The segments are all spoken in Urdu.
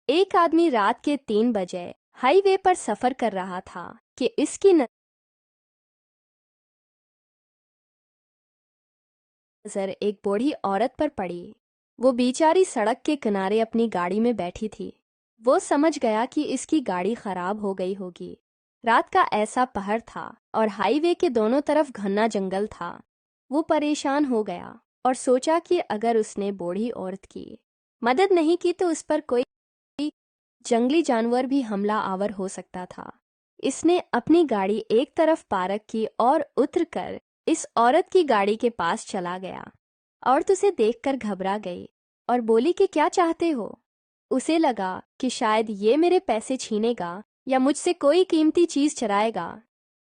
ایک آدمی رات کے 3 بجے ہائی وے پر سفر کر رہا تھا کہ اس کی نظر ایک بوڑھی عورت پر پڑی۔ وہ بیچاری سڑک کے کنارے اپنی گاڑی میں بیٹھی تھی۔ وہ سمجھ گیا کہ اس کی گاڑی خراب ہو گئی ہوگی۔ رات کا ایسا پہر تھا اور ہائی وے کے دونوں طرف گھنا جنگل تھا۔ وہ پریشان ہو گیا اور سوچا کہ اگر اس نے بوڑھی عورت کی مدد نہیں کی تو اس پر کوئی جنگلی جانور بھی حملہ آور ہو سکتا تھا۔ اس نے اپنی گاڑی ایک طرف پارک کی اور اتر کر اس عورت کی گاڑی کے پاس چلا گیا۔ عورت اسے دیکھ کر گھبرا گئی اور بولی کہ کیا چاہتے ہو؟ اسے لگا کہ شاید یہ میرے پیسے چھینے گا یا مجھ سے کوئی قیمتی چیز چرائے گا۔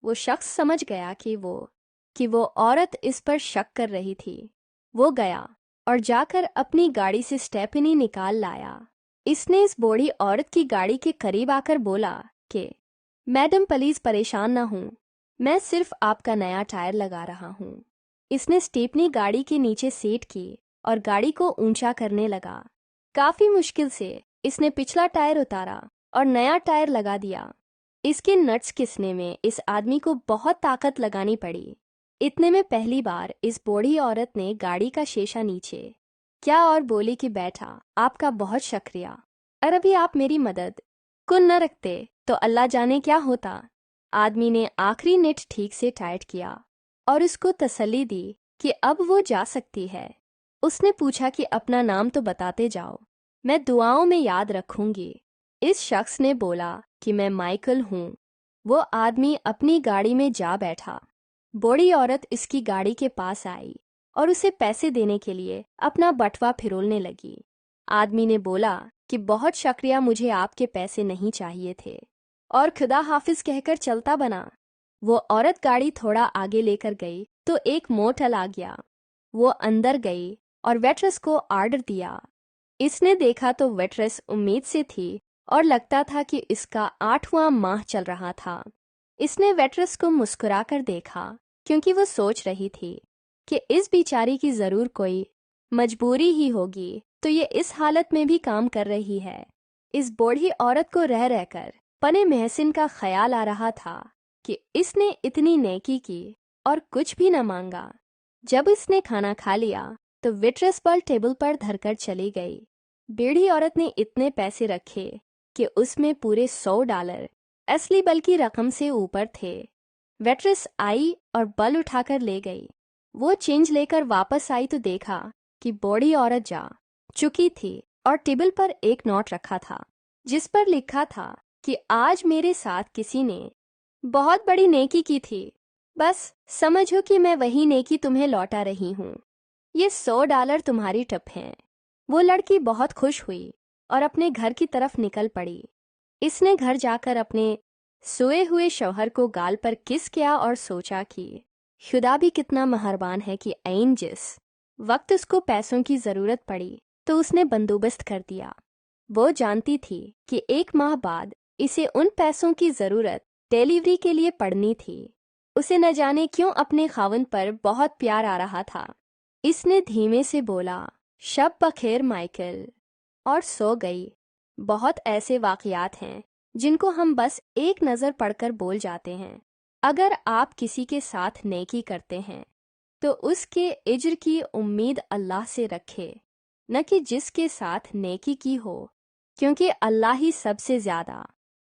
وہ شخص سمجھ گیا کہ وہ عورت اس پر شک کر رہی تھی۔ وہ گیا اور جا کر اپنی گاڑی سے سٹیپنی نکال لایا۔ اس نے اس بوڑھی عورت کی گاڑی کے قریب آ کر بولا کہ میڈم پلیز پریشان نہ ہوں، میں صرف آپ کا نیا ٹائر لگا رہا ہوں۔ اس نے سٹیپنی گاڑی کے نیچے سیٹ کی اور گاڑی کو اونچا کرنے لگا۔ کافی مشکل سے اس نے پچھلا ٹائر اتارا اور نیا ٹائر لگا دیا۔ اس کے نٹس کسنے میں اس آدمی کو بہت طاقت لگانی پڑی۔ اتنے میں پہلی بار اس بوڑھی عورت نے گاڑی کا شیشہ نیچے کیا اور بولی کہ بیٹھا، آپ کا بہت شکریہ، اور ابھی آپ میری مدد کن نہ رکھتے تو اللہ جانے کیا ہوتا۔ آدمی نے آخری نٹ ٹھیک سے ٹائٹ کیا اور اس کو تسلی دی کہ اب وہ جا سکتی ہے۔ اس نے پوچھا کہ اپنا نام تو بتاتے جاؤ، میں دعاؤں میں یاد رکھوں گی۔ اس شخص نے بولا کہ میں مائیکل ہوں۔ وہ آدمی اپنی گاڑی میں جا بیٹھا۔ بوڑھی عورت اس کی گاڑی کے پاس آئی اور اسے پیسے دینے کے لیے اپنا بٹوا پھرولنے لگی۔ آدمی نے بولا کہ بہت شکریہ، مجھے آپ کے پیسے نہیں چاہیے تھے، اور خدا حافظ کہہ کر چلتا بنا۔ وہ عورت گاڑی تھوڑا آگے لے کر گئی تو ایک موٹل آ گیا۔ وہ اندر گئی اور ویٹرس کو آرڈر دیا۔ اس نے دیکھا تو ویٹرس امید سے تھی اور لگتا تھا کہ اس کا 8واں ماہ چل رہا تھا۔ اس نے ویٹرس کو مسکرا کر دیکھا کیونکہ وہ سوچ رہی تھی کہ اس بیچاری کی ضرور کوئی مجبوری ہی ہوگی تو یہ اس حالت میں بھی کام کر رہی ہے۔ اس بوڑھی عورت کو رہ رہ کر پنے محسن کا خیال آ رہا تھا کہ اس نے اتنی نیکی کی اور کچھ بھی نہ مانگا۔ جب اس نے کھانا کھا لیا تو ویٹرس بال ٹیبل پر دھر کر چلی گئی۔ بوڑھی عورت نے اتنے پیسے رکھے کہ اس میں پورے $100 اصلی بل کی رقم سے اوپر تھے۔ ویٹرس آئی اور بل اٹھا کر لے گئی۔ وہ چینج لے کر واپس آئی تو دیکھا کہ بوڑھی عورت جا چکی تھی اور ٹیبل پر ایک نوٹ رکھا تھا جس پر لکھا تھا کہ آج میرے ساتھ کسی نے بہت بڑی نیکی کی تھی، بس سمجھو کہ میں وہی نیکی تمہیں لوٹا رہی ہوں۔ یہ $100 تمہاری ٹپ ہیں۔ وہ لڑکی بہت خوش ہوئی اور اپنے گھر کی طرف نکل پڑی۔ اس نے گھر جا کر اپنے سوئے ہوئے شوہر کو گال پر کس کیا اور سوچا کہ خدا بھی کتنا مہربان ہے کہ عین جس وقت اس کو پیسوں کی ضرورت پڑی تو اس نے بندوبست کر دیا۔ وہ جانتی تھی کہ 1 ماہ بعد اسے ان پیسوں کی ضرورت ڈیلیوری کے لیے پڑنی تھی۔ اسے نہ جانے کیوں اپنے خاوند پر بہت پیار آ رہا تھا۔ اس نے دھیمے سے بولا، شب بخیر مائیکل، اور سو گئی۔ بہت ایسے واقعات ہیں جن کو ہم بس ایک نظر پڑھ کر بول جاتے ہیں۔ اگر آپ کسی کے ساتھ نیکی کرتے ہیں تو اس کے اجر کی امید اللہ سے رکھے، نہ کہ جس کے ساتھ نیکی کی ہو، کیونکہ اللہ ہی سب سے زیادہ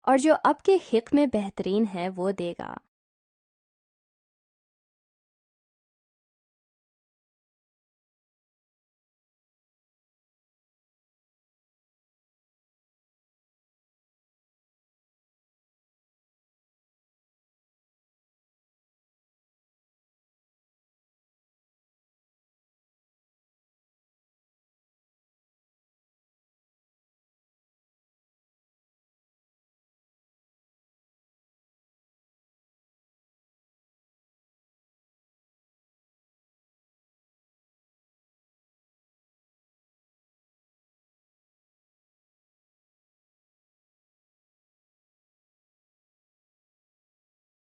اور جو اب کے حق میں بہترین ہے وہ دے گا۔